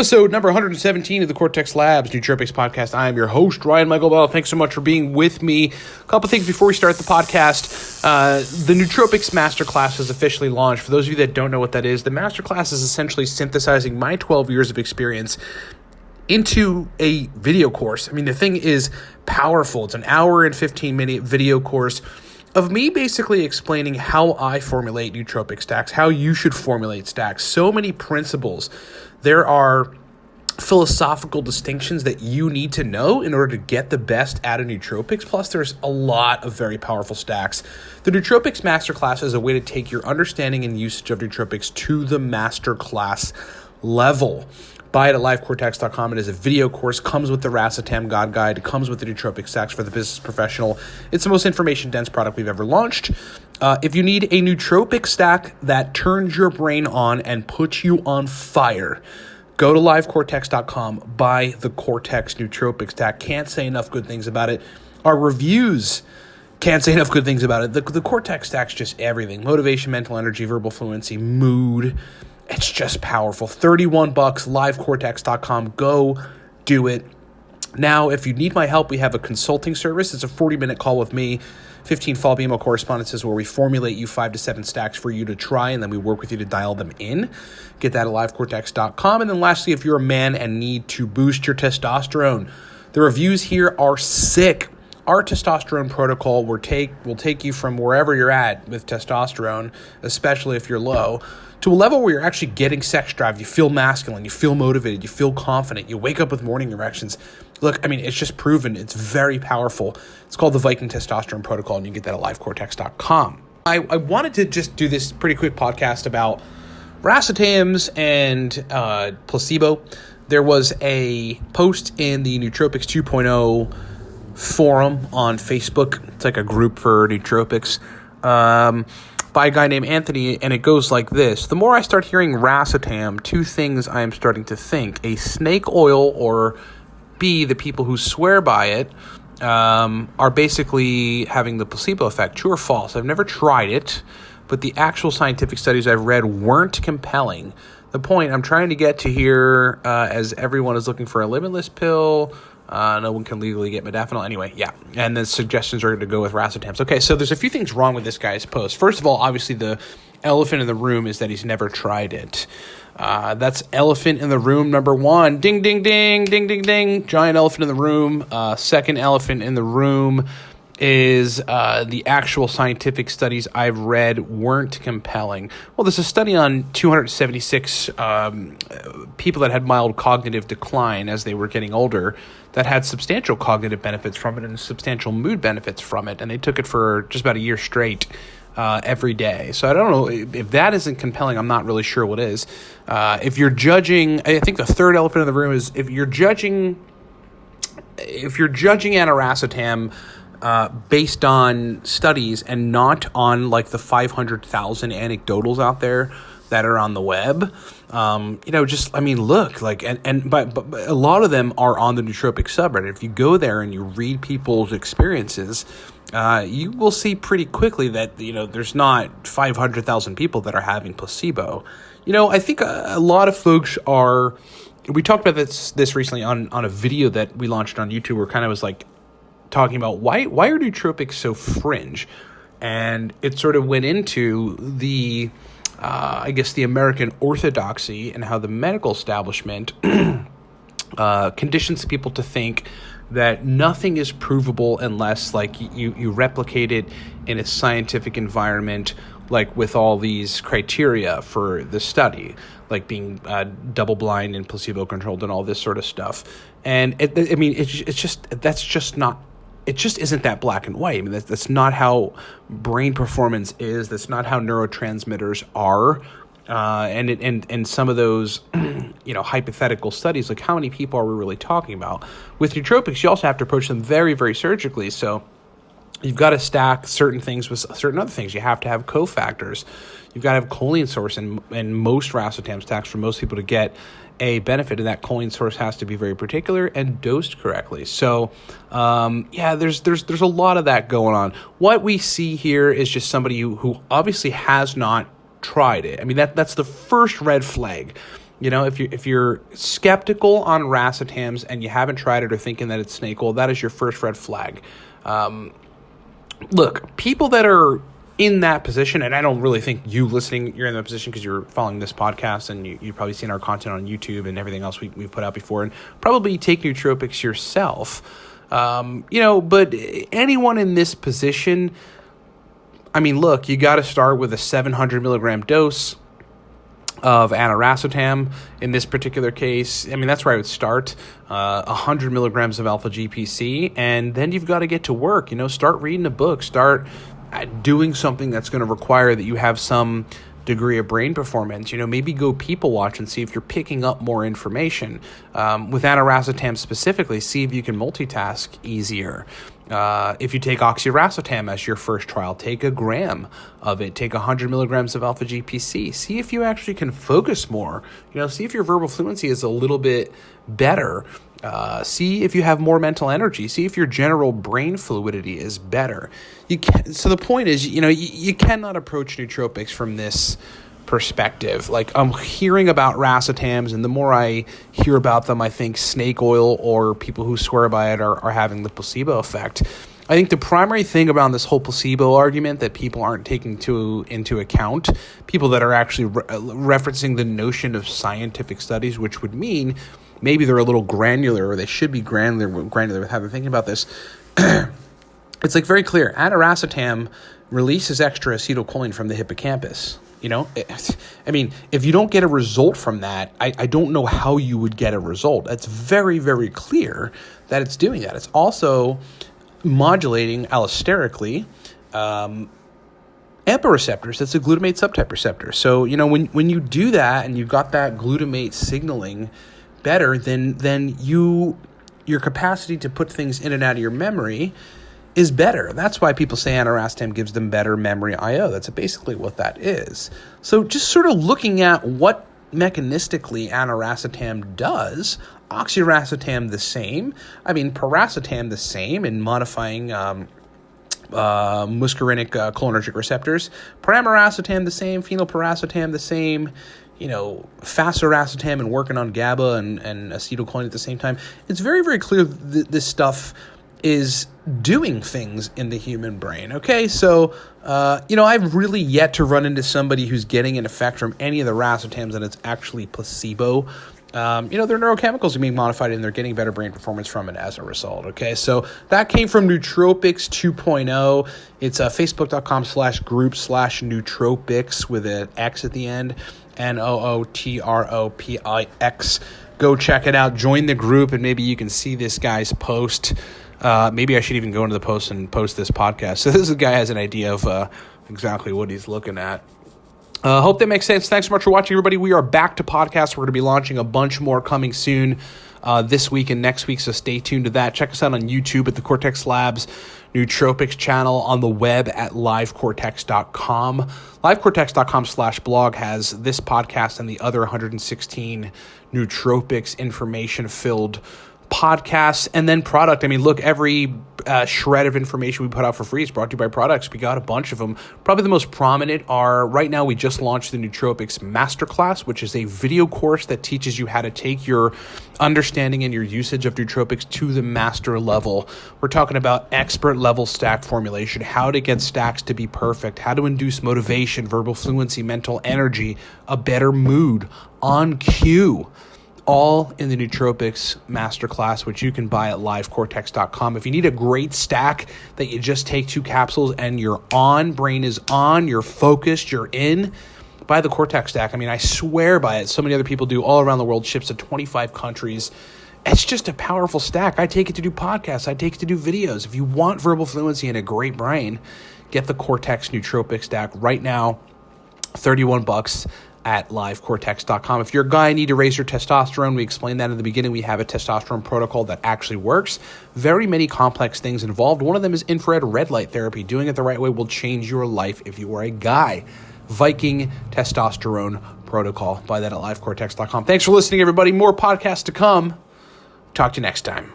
Episode number 117 of the Cortex Labs Nootropics Podcast. I am your host, Ryan Michael Bell. Thanks so much for being with me. A couple things before we start the podcast. The Nootropics Masterclass is officially launched. For those of you that don't know what that is, the Masterclass is essentially synthesizing my 12 years of experience into a video course. I mean, the thing is powerful. It's an hour and 15-minute video course of me basically explaining how I formulate nootropic stacks, how you should formulate stacks. So many principles. There are philosophical distinctions that you need to know in order to get the best out of nootropics. Plus, there's a lot of very powerful stacks. The Nootropics Masterclass is a way to take your understanding and usage of nootropics to the masterclass level. Buy it at livecortex.com. It is a video course, comes with the Racetam God Guide, it comes with the nootropic stacks for the business professional. It's the most information-dense product we've ever launched. If you need a nootropic stack that turns your brain on and puts you on fire, go to livecortex.com, buy the Cortex nootropic stack. Can't say enough good things about it. Our reviews can't say enough good things about it. The Cortex stack's just everything. Motivation, mental energy, verbal fluency, mood. It's just powerful. $31, livecortex.com. Go do it. Now, if you need my help, we have a consulting service. It's a 40-minute call with me, 15 follow-up email correspondences where we formulate you 5 to 7 stacks for you to try, and then we work with you to dial them in. Get that at livecortex.com. And then lastly, if you're a man and need to boost your testosterone, the reviews here are sick. Our testosterone protocol will take you from wherever you're at with testosterone, especially if you're low, to a level where you're actually getting sex drive. You feel masculine, you feel motivated, you feel confident, you wake up with morning erections. Look, I mean, it's just proven. It's very powerful. It's called the Viking Testosterone Protocol, and you can get that at livecortex.com. I wanted to just do this pretty quick podcast about racetams and placebo. There was a post in the Nootropics 2.0 forum on Facebook. It's like a group for nootropics. By a guy named Anthony, and it goes like this. The more I start hearing racetam, two things I am starting to think. A snake oil, or B, the people who swear by it, are basically having the placebo effect. True or false? I've never tried it, but the actual scientific studies I've read weren't compelling. The point I'm trying to get to here, as everyone is looking for a limitless pill, no one can legally get modafinil. Anyway, yeah. And the suggestions are to go with racetams. Okay, so there's a few things wrong with this guy's post. First of all, obviously the elephant in the room is that he's never tried it. That's elephant in the room number one. Ding, ding, ding, ding, ding, ding. Giant elephant in the room. Second elephant in the room is the actual scientific studies I've read weren't compelling. Well, there's a study on 276 people that had mild cognitive decline as they were getting older that had substantial cognitive benefits from it and substantial mood benefits from it, and they took it for just about a year straight every day. So I don't know if that isn't compelling. I'm not really sure what is. If you're judging, I think the third elephant in the room is if you're judging aniracetam based on studies and not on like the 500,000 anecdotals out there that are on the web, look, like, but a lot of them are on the nootropic subreddit. If you go there and you read people's experiences, you will see pretty quickly that, there's not 500,000 people that are having placebo. I think a lot of folks are, we talked about this recently on a video that we launched on YouTube where kind of was like talking about why are nootropics so fringe? And it sort of went into the American orthodoxy and how the medical establishment conditions people to think that nothing is provable unless like you replicate it in a scientific environment, like with all these criteria for the study, like being double-blind and placebo-controlled and all this sort of stuff. And it just isn't that black and white. I mean, that's not how brain performance is. That's not how neurotransmitters are. And some of those, hypothetical studies, like how many people are we really talking about? With nootropics, you also have to approach them very, very surgically. So you've got to stack certain things with certain other things. You have to have cofactors. You've got to have choline source, and most racetam stacks for most people to get a benefit, and that choline source has to be very particular and dosed correctly. So, there's a lot of that going on. What we see here is just somebody who obviously has not tried it. I mean, that's the first red flag. If you're skeptical on racetams and you haven't tried it or thinking that it's snake oil, that is your first red flag. Look, people that are in that position, and I don't really think you listening, you're in that position because you're following this podcast and you've probably seen our content on YouTube and everything else we've put out before, and probably take nootropics yourself. But anyone in this position, look, you got to start with a 700 milligram dose of aniracetam. In this particular case, that's where I would start. 100 milligrams of alpha GPC, and then you've got to get to work. Start reading a book, start doing something that's going to require that you have some degree of brain performance. Maybe go people watch and see if you're picking up more information. With aniracetam specifically, see if you can multitask easier. If you take oxiracetam as your first trial, take 1 gram of it, take 100 milligrams of alpha GPC. See if you actually can focus more. See if your verbal fluency is a little bit better. See if you have more mental energy. See if your general brain fluidity is better. So the point is, you cannot approach nootropics from this perspective. Like, I'm hearing about racetams, and the more I hear about them, I think snake oil or people who swear by it are having the placebo effect. I think the primary thing about this whole placebo argument that people aren't taking into account, people that are actually referencing the notion of scientific studies, which would mean maybe they're a little granular, or they should be granular with how they're thinking about this. It's like very clear. Aniracetam releases extra acetylcholine from the hippocampus. If you don't get a result from that, I don't know how you would get a result. It's very, very clear that it's doing that. It's also modulating allosterically AMPA receptors. That's a glutamate subtype receptor. So, when you do that and you've got that glutamate signaling better, then your capacity to put things in and out of your memory is better. That's why people say aniracetam gives them better memory I/O. That's basically what that is. So just sort of looking at what mechanistically aniracetam does, oxiracetam the same, piracetam the same in modifying muscarinic cholinergic receptors, pramiracetam the same, phenylpiracetam the same, fasiracetam and working on GABA and acetylcholine at the same time. It's very, very clear this stuff is doing things in the human brain. Okay, so, I've really yet to run into somebody who's getting an effect from any of the racetams and it's actually placebo. Their neurochemicals are being modified and they're getting better brain performance from it as a result. Okay, so that came from Nootropics 2.0. It's facebook.com/group/nootropics with an X at the end, NOOTROPIX. Go check it out. Join the group and maybe you can see this guy's post. Maybe I should even go into the post and post this podcast. So this guy has an idea of exactly what he's looking at. Hope that makes sense. Thanks so much for watching, everybody. We are back to podcasts. We're going to be launching a bunch more coming soon this week and next week, so stay tuned to that. Check us out on YouTube at the Cortex Labs Nootropics channel, on the web at livecortex.com. Livecortex.com/blog has this podcast and the other 116 nootropics information-filled podcasts, and then product. Look, every shred of information we put out for free is brought to you by products. We got a bunch of them. Probably the most prominent are, right now we just launched the Nootropics Masterclass, which is a video course that teaches you how to take your understanding and your usage of nootropics to the master level. We're talking about expert level stack formulation, how to get stacks to be perfect, how to induce motivation, verbal fluency, mental energy, a better mood on cue. All in the Nootropics Masterclass, which you can buy at livecortex.com. If you need a great stack that you just take 2 capsules and you're on, brain is on, you're focused, you're in, buy the Cortex stack. I swear by it. So many other people do all around the world, ships to 25 countries. It's just a powerful stack. I take it to do podcasts. I take it to do videos. If you want verbal fluency and a great brain, get the Cortex Nootropic stack right now, $31 at livecortex.com. If you're a guy and need to raise your testosterone, we explained that in the beginning. We have a testosterone protocol that actually works. Very many complex things involved. One of them is infrared red light therapy. Doing it the right way will change your life if you are a guy. Viking testosterone protocol. Buy that at livecortex.com. Thanks for listening, everybody. More podcasts to come. Talk to you next time.